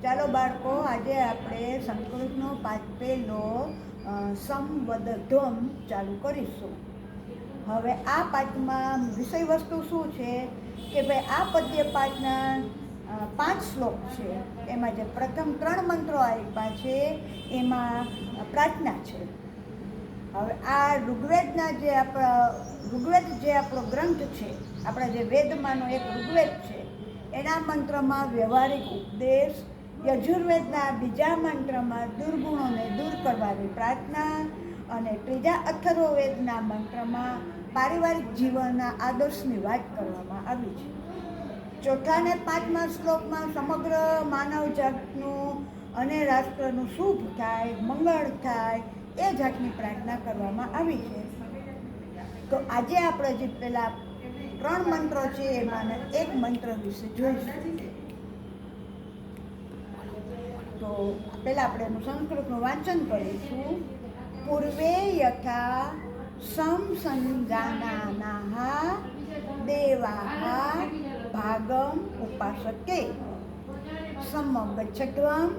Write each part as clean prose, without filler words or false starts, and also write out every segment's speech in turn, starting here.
ચાલો બાળકો, આજે આપણે સંસ્કૃતનો પાઠ પહેલો સંવદધ્વમ ચાલુ કરીશું. હવે આ પાઠમાં વિષય વસ્તુ શું છે કે ભાઈ આ પદ્ય પાઠના 5 શ્લોક છે. એમાં જે પ્રથમ 3 મંત્રો આપ્યા છે એમાં પ્રાર્થના છે. હવે આ ઋગ્વેદ જે આપણો ગ્રંથ છે, આપણા જે વેદમાંનો એક ઋગ્વેદ છે, એના મંત્રમાં વ્યવહારિક ઉપદેશ, યજુર્વેદના બીજા મંત્રમાં દુર્ગુણોને દૂર કરવાની પ્રાર્થના અને ત્રીજા અથર્વવેદના મંત્રમાં પારિવારિક જીવનના આદર્શની વાત કરવામાં આવી છે. ચોથા ને 5મા શ્લોકમાં સમગ્ર માનવ જાતનું અને રાષ્ટ્રનું શુભ થાય, મંગળ થાય એ જાતની પ્રાર્થના કરવામાં આવી છે. તો આજે આપણે જે પેલા 3 મંત્રો છે એમાંના એક મંત્ર વિશે જોઈશું. તો પહેલાં આપણે એનું સંસ્કૃતનું વાંચન કરીશું. પૂર્વે યથા સંસંજાનાનાઃ દેવાઃ ભાગમ ઉપાસકે સમગચ્છત્વં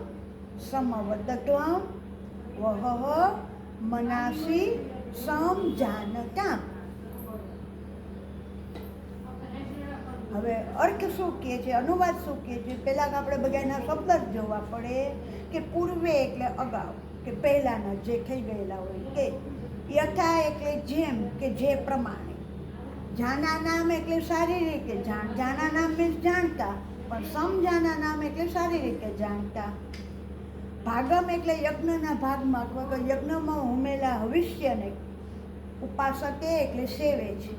સમવદત્વં વહઃ મનાસી સમજાનતામ. હવે અર્થ શું કહે છે, અનુવાદ શું કહે છે, પહેલાં આપણે બધાના શબ્દ જ જોવા પડે કે પૂર્વે એટલે અગાઉ, કે પહેલાંના જે થઈ ગયેલા હોય કે, યથા એટલે જેમ કે જે પ્રમાણે, જાના નામ એટલે સારી રીતે જાણ, જાના નામ મીન્સ જાણતા, પણ સમજાના નામ એટલે સારી રીતે જાણતા. ભાગમ એટલે યજ્ઞના ભાગમાં અથવા તો યજ્ઞમાં ઉમેલા હવિષ્યને, ઉપાસકે એટલે સેવે છે.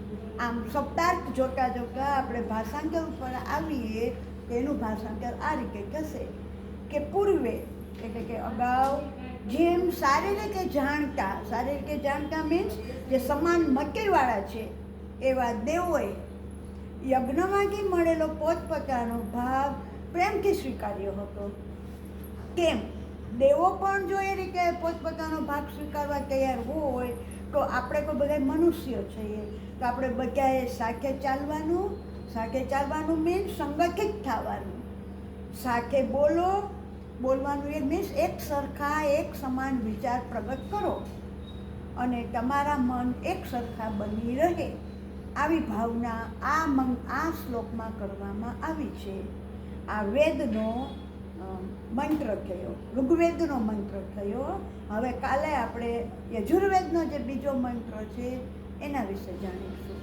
આમ શબ્દાર્થ જોતા આપણે ભાષાંતર ઉપર આવીએ તો એનું ભાષાંતર આ રીતે થશે કે પૂર્વે એટલે કે અગાઉ, જેમ સારી રીતે જાણતા મીન્સ જે સમાન મતિવાળા છે એવા દેવોએ યજ્ઞમાંથી મળેલો પોતપોતાનો ભાગ પ્રેમથી સ્વીકાર્યો હતો. કેમ દેવો પણ જો એ રીતે પોતપોતાનો ભાગ સ્વીકારવા તૈયાર હોય તો આપણે તો બધા મનુષ્યો છીએ, તો આપણે બધાએ સાથે ચાલવાનું મીન્સ સંગઠિત થવાનું, સાથે બોલવાનું એ મીન્સ એક સરખા એક સમાન વિચાર પ્રગટ કરો અને તમારા મન એક સરખા બની રહે, આવી ભાવના આ શ્લોકમાં કરવામાં આવી છે. આ વેદનો મંત્ર થયો, ઋગ્વેદનો મંત્ર થયો. હવે કાલે આપણે યજુર્વેદનો જે બીજો મંત્ર છે એના વિશે જાણીશું.